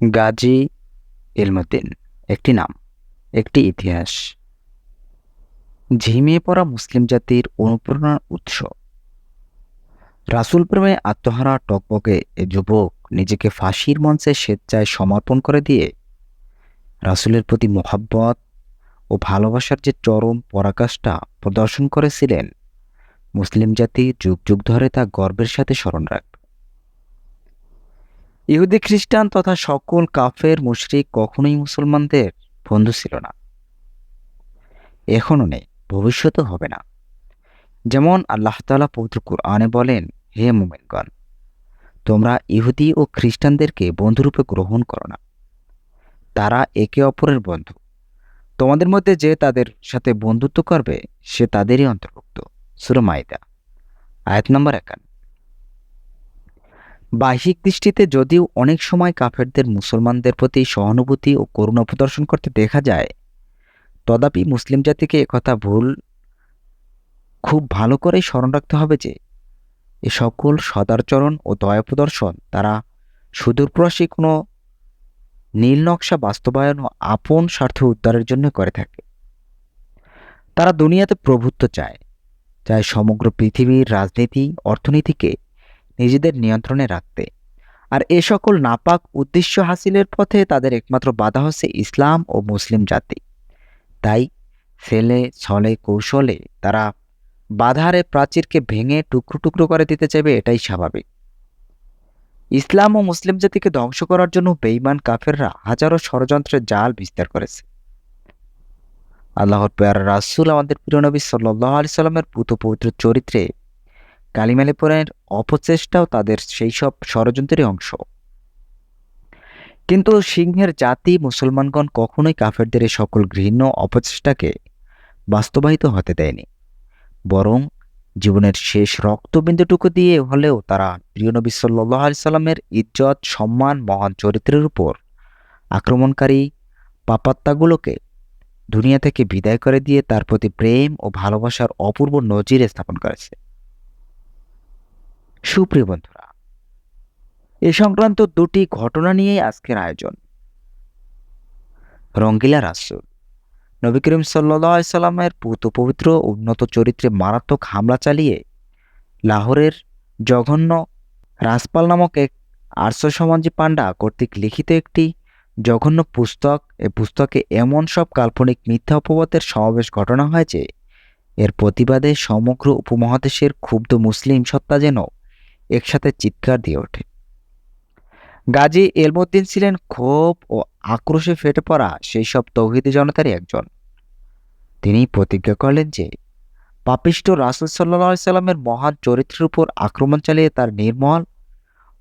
গাজী ইলমুদ্দিন একটি নাম, একটি ইতিহাস। ঝিমিয়ে পড়া মুসলিম জাতির অনুপ্রেরণার উৎস। রাসূল প্রেমে আত্মহারা টকবকে এ যুবক নিজেকে ফাঁসির মঞ্চে স্বেচ্ছায় সমর্পণ করে দিয়ে রাসূলের প্রতি মোহাব্বত ও ভালোবাসার যে চরম পরাকাষ্ঠা প্রদর্শন করেছিলেন, মুসলিম জাতি যুগ যুগ ধরে তা গর্বের সাথে স্মরণ রাখবে। ইহুদি খ্রিস্টান তথা সকল কাফের মুশরিক কখনোই মুসলমানদের বন্ধু ছিল না, এখনও নেই, ভবিষ্যতেও হবে না। যেমন আল্লাহ তাআলা পবিত্র কুরআনে বলেন, হে মুমিনগণ, তোমরা ইহুদি ও খ্রিস্টানদেরকে বন্ধুরূপে গ্রহণ করো না, তারা একে অপরের বন্ধু। তোমাদের মধ্যে যে তাদের সাথে বন্ধুত্ব করবে সে তাদেরই অন্তর্ভুক্ত। সূরা মাইদা আয়াত নম্বর 51। বাহ্যিক দৃষ্টিতে যদিও অনেক সময় কাফেরদের মুসলমানদের প্রতি সহানুভূতি ও করুণা প্রদর্শন করতে দেখা যায়, তথাপি মুসলিম জাতিকে একথা খুব ভালো করেই স্মরণ রাখতে হবে যে এ সকল সদাচরণ ও দয়া প্রদর্শন তারা সুদূরপ্রবাসী কোনো নীল নকশা বাস্তবায়ন ও আপন স্বার্থ উদ্ধারের জন্য করে থাকে। তারা দুনিয়াতে প্রভুত্ব চায়, চায় সমগ্র পৃথিবীর রাজনীতি অর্থনীতিকে নিজেদের নিয়ন্ত্রণে রাখতে। আর এ সকল নাপাক উদ্দেশ্য হাসিলের পথে তাদের একমাত্র বাধা হচ্ছে ইসলাম ও মুসলিম জাতি। তাই ছেলে ছলে কৌশলে তারা বাধারে প্রাচীরকে ভেঙে টুকরো টুকরো করে দিতে চাইবে, এটাই স্বাভাবিক। ইসলাম ও মুসলিম জাতিকে ধ্বংস করার জন্য বেঈমান কাফেররা হাজারো ষড়যন্ত্রের জাল বিস্তার করেছে। আল্লাহর পেয়ারা রাসূল আমাদের প্রিয় নবী সাল্লাল্লাহু আলাইহি সাল্লামের পুত পবিত্র চরিত্রে কালিমা লেপনের অপচেষ্টাও তাদের সেই সব ষড়যন্ত্রেরই অংশ। কিন্তু সিংহের জাতি মুসলমানগণ কখনোই কাফেরদের এই সকল ঘৃণ্য অপচেষ্টাকে বাস্তবায়িত হতে দেয়নি, বরং জীবনের শেষ রক্তবিন্দুটুকু দিয়ে হলেও তারা প্রিয় নবী সাল্লাল্লাহু আলাইহি সাল্লামের ইজ্জত, সম্মান, মহান চরিত্রের উপর আক্রমণকারী পাপাত্মাগুলোকে দুনিয়া থেকে বিদায় করে দিয়ে তার প্রতি প্রেম ও ভালোবাসার অপূর্ব নজির স্থাপন করেছে। সুপ্রিয় বন্ধুরা, এ সংক্রান্ত দুটি ঘটনা নিয়েই আজকের আয়োজন। রঙ্গিলা রাসূল নবী করিম সাল্লাল্লাহু আলাইহি সাল্লামের পুত পবিত্র উন্নত চরিত্রে মারাত্মক হামলা চালিয়ে লাহোরের জঘন্য রাজপাল নামক এক আর্যসমাজী পাণ্ডা কর্তৃক লিখিত একটি জঘন্য পুস্তক, এ পুস্তকে এমন সব কাল্পনিক মিথ্যা অপবাদের সমাবেশ ঘটানো হয় যে এর প্রতিবাদে সমগ্র উপমহাদেশের ক্ষুব্ধ মুসলিম সত্তা যেন একসাথে চিৎকার দিয়ে ওঠে। গাজী এলমুদ্দিন ছিলেন ক্ষোভ ও আক্রোশে ফেটে পড়া সেই সব তৌহিদি জনতারই একজন। তিনি প্রতিজ্ঞা করলেন যে পাপিষ্ঠ রাসূল সাল্লাল্লাহু আলাইহি সাল্লামের মহান চরিত্রের উপর আক্রমণ চালিয়ে তার নির্মল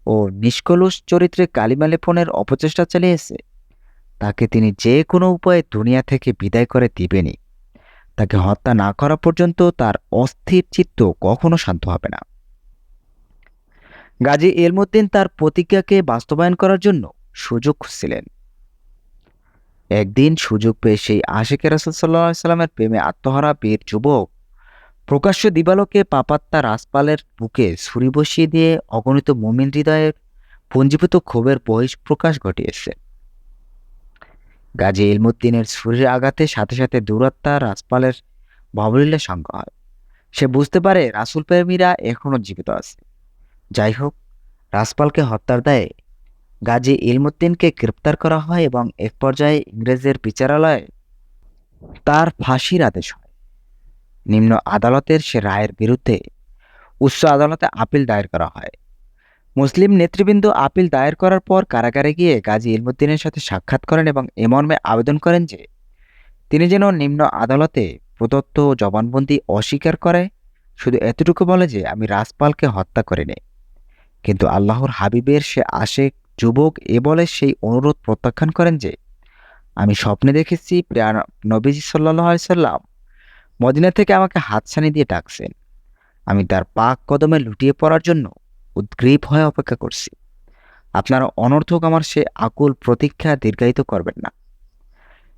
ও নিষ্কলুষ চরিত্রে কালিমা লেপনের অপচেষ্টা চালিয়েছে, তাকে তিনি যে কোনো উপায়ে দুনিয়া থেকে বিদায় করে দিবেনই। তাকে হত্যা না করা পর্যন্ত তার অস্থির চিত্ত কখনো শান্ত হবে না। গাজী এলমুদ্দিন তার প্রতিজ্ঞাকে বাস্তবায়ন করার জন্য সুযোগ খুঁজছিলেন। একদিন সুযোগ পেয়ে সেই আশিকে রাসূল সাল্লাল্লাহু আলাইহি সাল্লামের প্রেমে আত্মহারা বীর যুবক প্রকাশ্য দিবালোকে পাপাত্তা রাজপালের বুকে ছুরি বসিয়ে দিয়ে অগণিত মুমিন হৃদয়ের পুঞ্জীভূত ক্ষোভের বহিঃপ্রকাশ ঘটিয়েছে। গাজী ইলমুদ্দিনের ছুরির আঘাতে সাথে সাথে দুরাত্মা রাজপালের বাবুলিল্লাহ সঙ্গ হয়। সে বুঝতে পারে রাসূল প্রেমীরা এখনো জীবিত আছে। যাই হোক, রাজপালকে হত্যার দায়ে গাজী ইলমুদ্দিনকে গ্রেপ্তার করা হয় এবং এক পর্যায়ে ইংরেজের বিচারালয়ে তার ফাঁসির আদেশ হয়। নিম্ন আদালতের সে রায়ের বিরুদ্ধে উচ্চ আদালতে আপিল দায়ের করা হয়। মুসলিম নেতৃবৃন্দ আপিল দায়ের করার পর কারাগারে গিয়ে গাজী ইলমুদ্দিনের সাথে সাক্ষাৎ করেন এবং এ মর্মে আবেদন করেন যে তিনি যেন নিম্ন আদালতে প্রদত্ত জবানবন্দি অস্বীকার করে, শুধু এতটুকু বলে যে আমি রাজপালকে হত্যা করিনি। কিন্তু আল্লাহর হাবিবের সে আশেক যুবক এ বলে সেই অনুরোধ প্রত্যাখ্যান করেন যে আমি স্বপ্নে দেখেছি প্রিয় নবীজি সাল্লাল্লাহু আলাইহি সাল্লাম মদিনা থেকে আমাকে হাতছানি দিয়ে ডাকছেন। আমি তার পাক কদমে লুটিয়ে পড়ার জন্য উদ্গ্রীব হয়ে অপেক্ষা করছি। আপনারা অনর্থক আমার সে আকুল প্রতীক্ষা দীর্ঘায়িত করবেন না।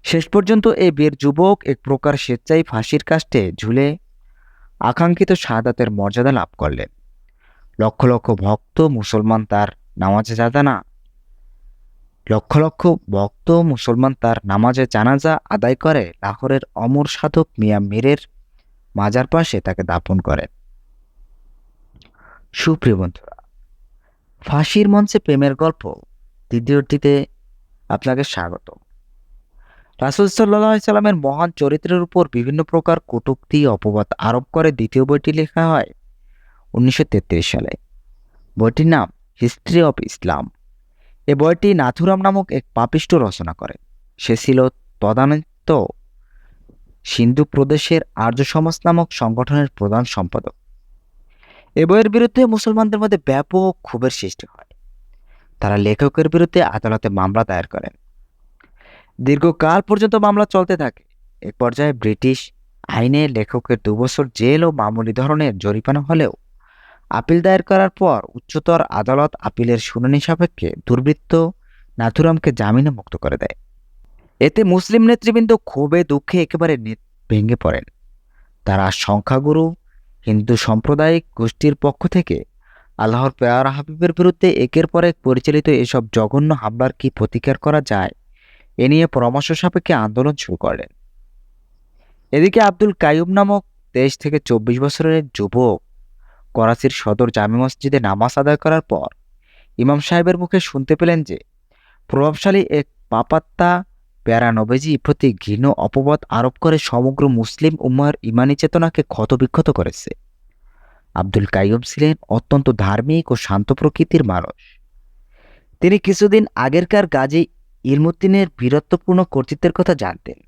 শেষ পর্যন্ত এই বীর যুবক এক প্রকার স্বেচ্ছায় ফাঁসির কাষ্টে ঝুলে আকাঙ্ক্ষিত শাহাদাতের মর্যাদা লাভ করলেন। লক্ষ লক্ষ ভক্ত মুসলমান তার নামাজে জাদানা লক্ষ লক্ষ ভক্ত মুসলমান তার নামাজে জানাজা আদায় করে লাহোরের অমর সাধক মিয়া মীরের মাজার পাশে তাকে দাফন করেন। সুপ্রিয় বন্ধুরা, ফাঁসির মঞ্চে প্রেমের গল্প দ্বিতীয়টিতে আপনাকে স্বাগত। রাসূল সাল্লাল্লাহু আলাইহি সাল্লামের মহান চরিত্রের উপর বিভিন্ন প্রকার কটূক্তি অপবাদ আরোপ করে দ্বিতীয় বইটি লেখা হয় 1933 সালে। বইটির নাম হিস্ট্রি অফ ইসলাম। এ বইটি নাথুরাম নামক এক পাপিষ্ঠ রচনা করেন। সে ছিল তদানীন্ত সিন্ধু প্রদেশের আর্য সমাজ নামক সংগঠনের প্রধান সম্পাদক। এ বইয়ের বিরুদ্ধে মুসলমানদের মধ্যে ব্যাপক ক্ষোভের সৃষ্টি হয়। তারা লেখকের বিরুদ্ধে আদালতে মামলা দায়ের করেন। দীর্ঘকাল পর্যন্ত মামলা চলতে থাকে। এক পর্যায়ে ব্রিটিশ আইনে লেখকের 2 বছর জেল ও মামুলি ধরনের জরিমানা হলেও আপিল দায়ের করার পর উচ্চতর আদালত আপিলের শুনানি সাপেক্ষে দুর্বৃত্ত নাথুরামকে জামিনে মুক্ত করে দেয়। এতে মুসলিম নেতৃবৃন্দ ক্ষোভে দুঃখে একেবারে ভেঙে পড়েন। তারা সংখ্যাগুরু হিন্দু সাম্প্রদায়িক গোষ্ঠীর পক্ষ থেকে আল্লাহর পেয়ারা হাবিবের বিরুদ্ধে একের পর এক পরিচালিত এসব জঘন্য হামলার কি প্রতিকার করা যায় এ নিয়ে পরামর্শ সাপেক্ষে আন্দোলন শুরু করেন। এদিকে আব্দুল কাইয়ুম নামক 23 থেকে 24 বছরের যুবক করাচির সদর জামে মসজিদে নামাজ আদায় করার পর ইমাম সাহেবের মুখে শুনতে পেলেন যে প্রভাবশালী এক পাপাত্তা প্যারা নবীজি প্রতি ঘৃণ অপবাদ আরোপ করে সমগ্র মুসলিম উম্মাহর ইমানি চেতনাকে ক্ষতবিক্ষত করেছে। আব্দুল কাইয়ুম ছিলেন অত্যন্ত ধার্মিক ও শান্ত প্রকৃতির মানুষ। তিনি কিছুদিন আগেরকার গাজী ইলমুদ্দিনের বীরত্বপূর্ণ কর্তৃত্বের কথা জানতেন।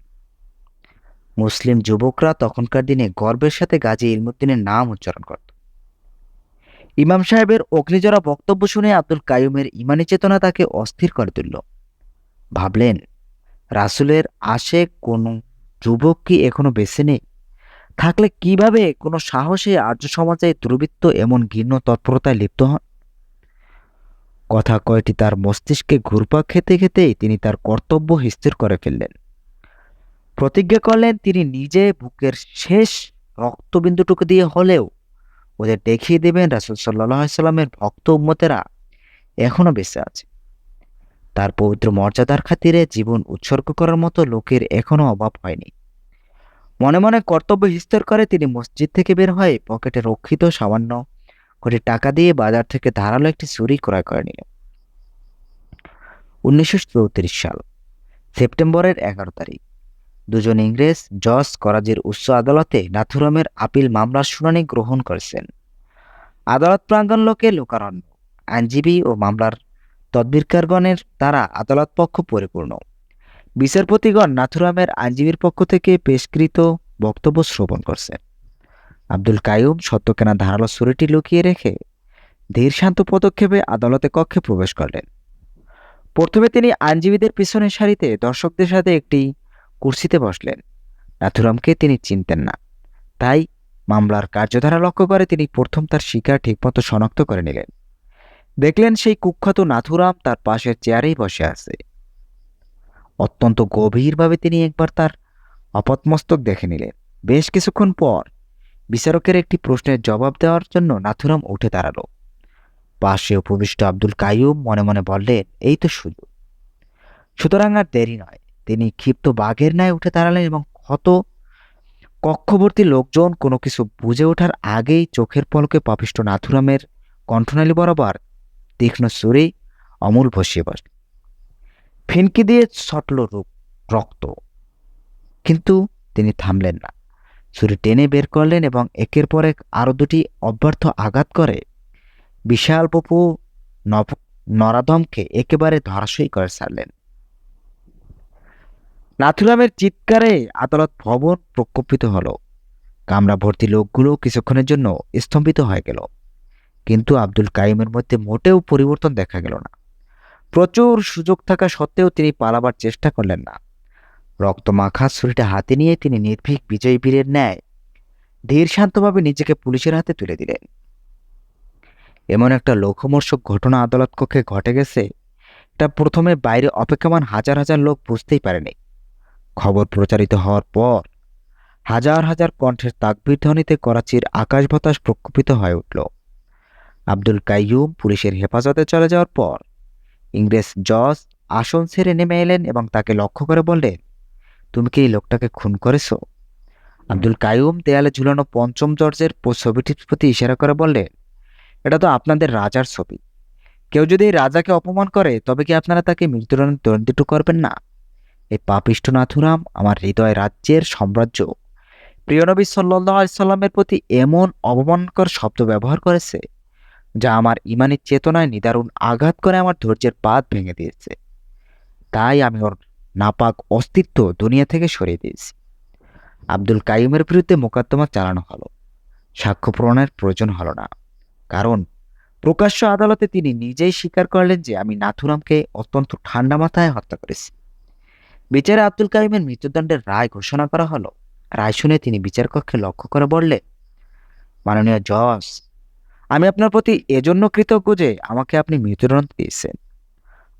মুসলিম যুবকরা তখনকার দিনে গর্বের সাথে গাজী ইলমুদ্দিনের নাম উচ্চারণ করত। ইমাম সাহেবের অগ্নিজরা বক্তব্য শুনে আব্দুল কাইয়ুমের ইমানি চেতনা তাকে অস্থির করে তুলল। ভাবলেন, রাসূলের আশেক কোনো যুবক কি এখনো বেঁচে নেই? থাকলে কিভাবে কোনো সাহসে আর্য সমাজে দুর্বৃত্ত এমন ঘৃণ্য তৎপরতায় লিপ্ত হন? কথা কয়টি তার মস্তিষ্কে ঘুরপাক খেতে খেতেই তিনি তার কর্তব্য স্থির করে ফেললেন। প্রতিজ্ঞা করলেন তিনি নিজে বুকের শেষ রক্তবিন্দুটুকু দিয়ে হলেও ওদের দেখিয়ে দেবেন রাসূল সাল্লাল্লাহু আলাইহি সাল্লামের ভক্ত উম্মতেরা এখনো বেঁচে আছে। তার পবিত্র মর্যাদার খাতিরে জীবন উৎসর্গ করার মতো লোকের এখনো অভাব হয়নি। মনে মনে কর্তব্য স্থির করে তিনি মসজিদ থেকে বের হয়ে পকেটে রক্ষিত সামান্য কোটি টাকা দিয়ে বাজার থেকে ধারালো একটি ছুরি ক্রয় করে নিলেন। 1934 সাল সেপ্টেম্বরের 11 তারিখ দুজন ইংরেজ জজ করাচির উচ্চ আদালতে নাথুরামের আপিল মামলার শুনানি গ্রহণ করেছেন। আদালত প্রাঙ্গণ লোকে লোকারণ্য। আইনজীবী ও মামলার তদবিরকারগণের দ্বারা আদালত পক্ষ পরিপূর্ণ। বিচারপতিগণ নাথুরামের আইনজীবীর পক্ষ থেকে পেশকৃত বক্তব্য শ্রবণ করছেন। আব্দুল কাইয়ুম সত্য কেনা ধারালো ছুরিটি লুকিয়ে রেখে ধীর শান্ত পদক্ষেপে আদালতে কক্ষে প্রবেশ করলেন। প্রথমে তিনি আইনজীবীদের পিছনের সারিতে দর্শকদের সাথে একটি কুর্সিতে বসলেন। নাথুরামকে তিনি চিনতেন না, তাই মামলার কার্যধারা লক্ষ্য করে তিনি প্রথম তার শিকার ঠিকমতো শনাক্ত করে নিলেন। দেখলেন সেই কুখ্যাত নাথুরাম তার পাশের চেয়ারেই বসে আছে। অত্যন্ত গভীরভাবে তিনি একবার তার আপাতমস্তক দেখে নিলেন। বেশ কিছুক্ষণ পর বিচারকের একটি প্রশ্নের জবাব দেওয়ার জন্য নাথুরাম উঠে দাঁড়ালো। পাশে উপবিষ্ট আব্দুল কাইয়ুম মনে মনে বললেন, এই তো সুযোগ। সুতরাং আর দেরি নয়। তিনি ক্ষিপ্ত বাঘের ন্যায় উঠে দাঁড়ালেন এবং কক্ষবর্তী লোকজন কোনো কিছু বুঝে ওঠার আগেই চোখের পলকে পাপিষ্ঠ নাথুরামের কণ্ঠনালী বরাবর তীক্ষ্ণ সুরে অমূল ভসিয়ে বসল। ফিনকি দিয়ে ছটল রক্ত, কিন্তু তিনি থামলেন না। ছুরি টেনে বের করলেন এবং একের পর এক আরো দুটি অব্যর্থ আঘাত করে বিশাল পপু নরাধমকে একেবারে ধরাশয়ী করে ছাড়লেন। নাথুরামের চিৎকারে আদালত ভবন প্রকম্পিত হলো। কামরা ভর্তি লোকগুলো কিছুক্ষণের জন্য স্তম্ভিত হয়ে গেল, কিন্তু আব্দুল কাইয়ুমের মধ্যে মোটেও পরিবর্তন দেখা গেল না। প্রচুর সুযোগ থাকা সত্ত্বেও তিনি পালাবার চেষ্টা করলেন না। রক্তমাখা ছুরিটা হাতে নিয়ে তিনি নির্ভীক বিজয়ী বীরের ন্যায় ধীর শান্তভাবে নিজেকে পুলিশের হাতে তুলে দিলেন। এমন একটা লোকমর্ষক ঘটনা আদালত কক্ষে ঘটে গেছে, এটা প্রথমে বাইরে অপেক্ষমান হাজার হাজার লোক বুঝতেই পারেনি। খবর প্রচারিত হওয়ার পর হাজার হাজার কণ্ঠের তাকবীর ধ্বনিতে করাচির আকাশ বাতাস প্রকম্পিত হয়ে উঠল। আব্দুল কাইয়ুম পুলিশের হেফাজতে চলে যাওয়ার পর ইংরেজ জজ আসন ছেড়ে নেমে এলেন এবং তাকে লক্ষ্য করে বললেন, তুমি কি এই লোকটাকে খুন করেছো? আব্দুল কাইয়ুম দেয়ালে ঝুলানো পঞ্চম জর্জের ছবিটির প্রতি ইশারা করে বললেন, এটা তো আপনাদের রাজার ছবি। কেউ যদি এই রাজাকে অপমান করে তবে কি আপনারা তাকে মৃত্যুদণ্ডে দণ্ডিত করবেন না? এই পাপিষ্ঠ নাথুরাম আমার হৃদয় রাজ্যের সাম্রাজ্য প্রিয় নবী সাল্লাল্লাহু আলাইহি সাল্লামের প্রতি এমন অবমানকর শব্দ ব্যবহার করেছে যা আমার ইমানি চেতনায় নিদারুণ আঘাত করে আমার ধৈর্যের বাঁধ ভেঙে দিয়েছে। তাই আমি ওর নাপাক অস্তিত্ব দুনিয়া থেকে সরিয়ে দিয়েছি। আব্দুল কাইয়ুমের বিরুদ্ধে মোকদ্দমা চালানো হলো। সাক্ষ্য প্রমাণের প্রয়োজন হলো না, কারণ প্রকাশ্য আদালতে তিনি নিজেই স্বীকার করলেন যে আমি নাথুরামকে অত্যন্ত ঠান্ডা মাথায় হত্যা করেছি। বিচারে আব্দুল কাইয়ুমের মৃত্যুদণ্ডের রায় ঘোষণা করা হলো। রায় শুনে তিনি বিচারকক্ষে লক্ষ্য করে বললেন, মাননীয় জজ, আমি আপনার প্রতি এজন্য কৃতজ্ঞ যে আমাকে আপনি মৃত্যুদণ্ড দিয়েছেন।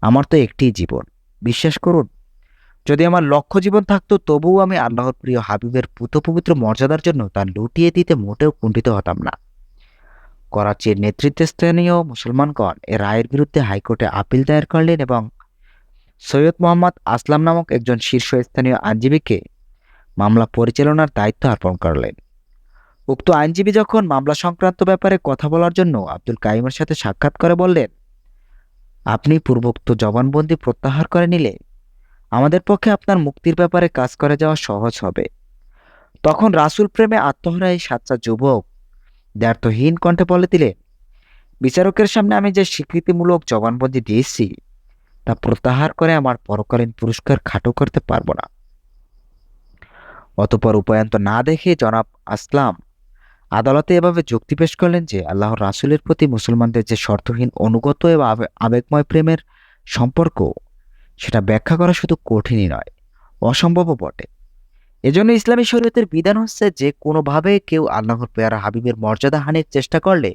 আমার তো একটি জীবন, বিশ্বাস করুন, যদি আমার লক্ষ্য জীবন থাকতো তবুও আমি আল্লাহর প্রিয় হাবিবের পবিত্র মর্যাদার জন্য তা লুটিয়ে দিতে মোটেও কুণ্ঠিত হতাম না। করাচির নেতৃত্বস্থানীয় মুসলমানগণ এ রায়ের বিরুদ্ধে হাইকোর্টে আপিল দায়ের করলেন এবং সৈয়দ মোহাম্মদ আসলাম নামক একজন শীর্ষস্থানীয় আইনজীবীকে মামলা পরিচালনার দায়িত্ব অর্পণ করলেন। উক্ত আইনজীবী যখন মামলা সংক্রান্ত ব্যাপারে কথা বলার জন্য আব্দুল কাইয়ুমের সাথে সাক্ষাৎ করে বললেন, আপনি পূর্বোক্ত জবানবন্দি প্রত্যাহার করে নিলে আমাদের পক্ষে আপনার মুক্তির ব্যাপারে কাজ করে যাওয়া সহজ হবে। তখন রাসূল প্রেমে আত্মহারা এই সাচ্চা যুবক দ্ব্যর্থহীন কণ্ঠে বলে দিলেন, বিচারকের সামনে আমি যে স্বীকৃতিমূলক জবানবন্দি দিয়েছি তা প্রত্যাহার করে আমার পরকালীন পুরস্কার খাটো করতে পারবো না। অতঃপর উপায়ন্ত না দেখে জনাব আসলাম আদালতে এভাবে যুক্তি পেশ করলেন যে আল্লাহর রাসূলের প্রতি মুসলমানদের যে শর্তহীন অনুগত এবং আবেগময় প্রেমের সম্পর্ক, সেটা ব্যাখ্যা করা শুধু কঠিনই নয়, অসম্ভবও বটে। এজন্য ইসলামী শরীয়তের বিধান হচ্ছে যে কোনোভাবে কেউ আল্লাহর পেয়ারা হাবিবের মর্যাদা হানির চেষ্টা করলে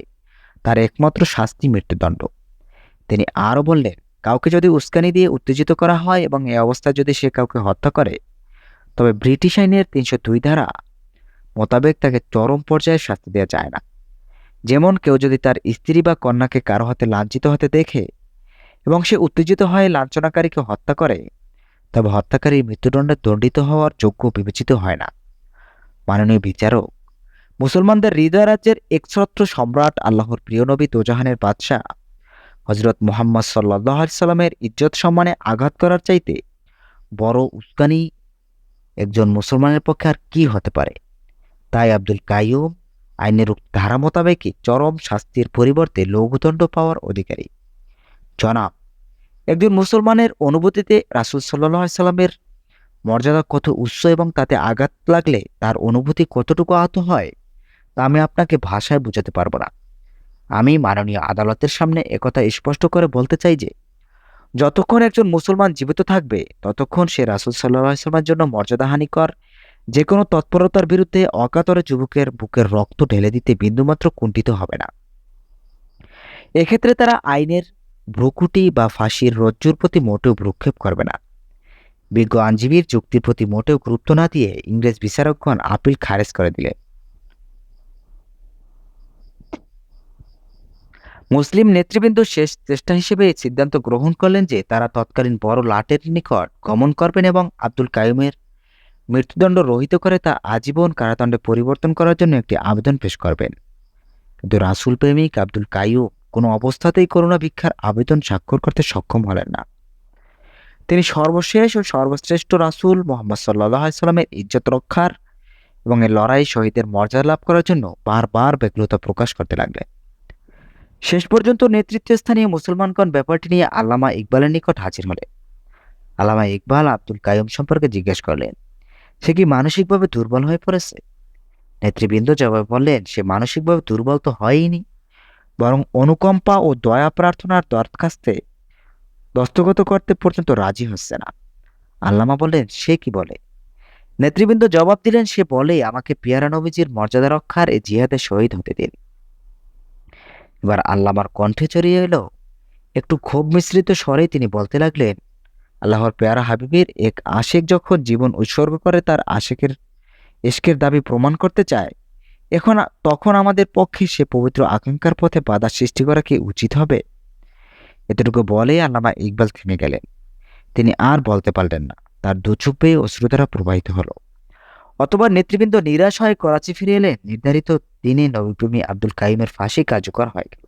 তার একমাত্র শাস্তি মৃত্যুদণ্ড। তিনি আরও বললেন, কাউকে যদি উস্কানি দিয়ে উত্তেজিত করা হয় এবং এই অবস্থায় যদি সে কাউকে হত্যা করে তবে ব্রিটিশ আইনের ৩০২ ধারা মোতাবেক তাকে চরম পর্যায়ে শাস্তি দেওয়া যায় না। যেমন কেউ যদি তার স্ত্রী বা কন্যাকে কারো হাতে লাঞ্ছিত হতে দেখে এবং সে উত্তেজিত হয়ে লাঞ্ছনাকারীকে হত্যা করে তবে হত্যাকারী মৃত্যুদণ্ডে দণ্ডিত হওয়ার যোগ্য বিবেচিত হয় না। মাননীয় বিচারক, মুসলমানদের হৃদয় রাজ্যের একছত্র সম্রাট আল্লাহর প্রিয় নবী দোজাহানের বাদশাহ হজরত মুহাম্মদ সাল্লাল্লাহু আলাইহি সাল্লামের ইজ্জত সম্মানে আঘাত করার চাইতে বড় উস্কানি একজন মুসলমানের পক্ষে আর কি হতে পারে? তাই আব্দুল কাইয়ুম আইনের ধারা মোতাবেকই চরম শাস্তির পরিবর্তে লঘুদণ্ড পাওয়ার অধিকারী। জনাব, একজন মুসলমানের অনুভূতিতে রাসূল সাল্লাল্লাহু আলাইহি সাল্লামের মর্যাদা কত উচ্চ এবং তাতে আঘাত লাগলে তার অনুভূতি কতটুকু আহত হয় তা আমি আপনাকে ভাষায় বোঝাতে পারবো না। আমি মাননীয় আদালতের সামনে একথা স্পষ্ট করে বলতে চাই যে যতক্ষণ একজন মুসলমান জীবিত থাকবে ততক্ষণ সে রাসূল সাল্লাল্লাহু আলাইহি সাল্লামের জন্য মর্যাদাহানিকর যে কোনো তৎপরতার বিরুদ্ধে অকাতরে যুবকের বুকের রক্ত ঢেলে দিতে বিন্দুমাত্র কুণ্ঠিত হবে না। এক্ষেত্রে তারা আইনের ভ্রুকুটি বা ফাঁসির রজ্জুর প্রতি মোটেও ভ্রুক্ষেপ করবে না। বিজ্ঞ আইনজীবীর যুক্তির প্রতি মোটেও গুরুত্ব না দিয়ে ইংরেজ বিচারকগণ আপিল খারেজ করে দিলেন। মুসলিম নেতৃবৃন্দ শেষ চেষ্টা হিসেবে এই সিদ্ধান্ত গ্রহণ করলেন যে তারা তৎকালীন বড় লাটের নিকট গমন করবেন এবং আব্দুল কাইয়ুমের মৃত্যুদণ্ড রহিত করে তা আজীবন কারাদণ্ডে পরিবর্তন করার জন্য একটি আবেদন পেশ করবেন। কিন্তু রাসূল প্রেমিক আব্দুল কাইয়ুম কোনো অবস্থাতেই করুণা ভিক্ষার আবেদন স্বাক্ষর করতে সক্ষম হলেন না। তিনি সর্বশেষ ও সর্বশ্রেষ্ঠ রাসূল মুহাম্মদ সাল্লাল্লাহু আলাইহি সাল্লামের ইজ্জত রক্ষার এবং এর লড়াই শহীদের মর্যাদা লাভ করার জন্য বারবার ব্যগ্রতা প্রকাশ করতে লাগলেন। শেষ পর্যন্ত নেতৃত্বস্থানীয় মুসলমানগণ ব্যাপারটি নিয়ে আল্লামা ইকবালের নিকট হাজির হলেন। আল্লামা ইকবাল আব্দুল কাইয়ুম সম্পর্কে জিজ্ঞেস করলেন, সে কি মানসিকভাবে দুর্বল হয়ে পড়েছে? নেতৃবৃন্দ জবাবে বললেন, সে মানসিকভাবে দুর্বল তো হয়ইনি, বরং অনুকম্পা ও দয়া প্রার্থনার দরখাস্তে দস্তখত করতে পর্যন্ত রাজি হচ্ছে না। আল্লামা বললেন, সে কি বলে? নেতৃবৃন্দ জবাব দিলেন, সে বলে, আমাকে পিয়ারা নবীজির মর্যাদা রক্ষার এই জিহাদে শহীদ হতে দিন। এবার আল্লামার কণ্ঠে চড়িয়ে এলো একটু ক্ষোভ মিশ্রিত স্বরে তিনি বলতে লাগলেন, আল্লাহর পেয়ারা হাবিবের এক আশিক যখন জীবন উৎসর্গ করে তার আশিকের ইশকের দাবি প্রমাণ করতে চায় তখন আমাদের পক্ষে সে পবিত্র আকাঙ্ক্ষার পথে বাধা সৃষ্টি করা কি উচিত হবে? এতটুকু বলে আল্লামা ইকবাল থেমে গেলেন। তিনি আর বলতে পারলেন না। তার দু চোখ বেয়ে অশ্রুধারা প্রবাহিত হলো। অতঃপর নেতৃবৃন্দ নিরাশ হয়ে করাচি ফিরে এলে নির্ধারিত দিনে নবীপ্রেমী আব্দুল কাইমের ফাঁসি কার্যকর হয়ে গেল।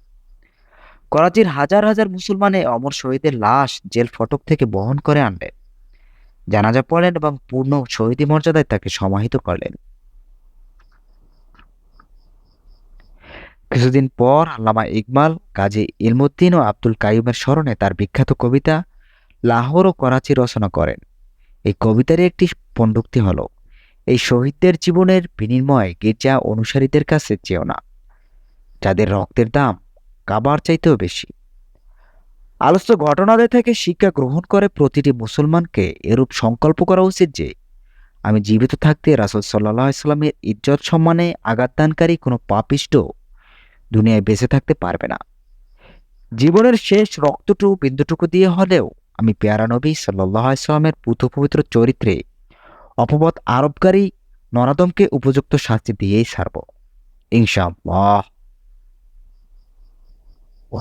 করাচির হাজার হাজার মুসলমানে অমর শহীদের লাশ জেল ফটক থেকে বহন করে আনলেন, জানাজা পড়লেন এবং পূর্ণ শহীদি মর্যাদায় তাকে সমাহিত করলেন। কিছুদিন পর আল্লামা ইকবাল গাজী ইলমুদ্দিন ও আব্দুল কাইমের স্মরণে তার বিখ্যাত কবিতা লাহোর ও করাচি রচনা করেন। এই কবিতারই একটি পণ্ডিক্তি হলো, এই শহীদদের জীবনের বিনিময়ে গির্জা অনুসারীদের কাছে চেও না, যাদের রক্তের দাম কাবার চাইতেও বেশি। আলোচ্য ঘটনাদের থেকে শিক্ষা গ্রহণ করে প্রতিটি মুসলমানকে এরূপ সংকল্প করা উচিত যে আমি জীবিত থাকতে রাসূল সাল্লাল্লাহু আলাইহি সাল্লামের ইজ্জত সম্মানে আঘাতদানকারী কোনো পাপিষ্ঠ দুনিয়ায় বেঁচে থাকতে পারবে না। জীবনের শেষ বিন্দুটুকু দিয়ে হলেও আমি পেয়ারা নবী সাল্লাল্লাহু আলাইহি সাল্লামের পবিত্র চরিত্রে অপবাদ আরোপকারী নরাদমকে উপযুক্ত শাস্তি দিয়েই ছাড়ব, ইনশাআল্লাহ।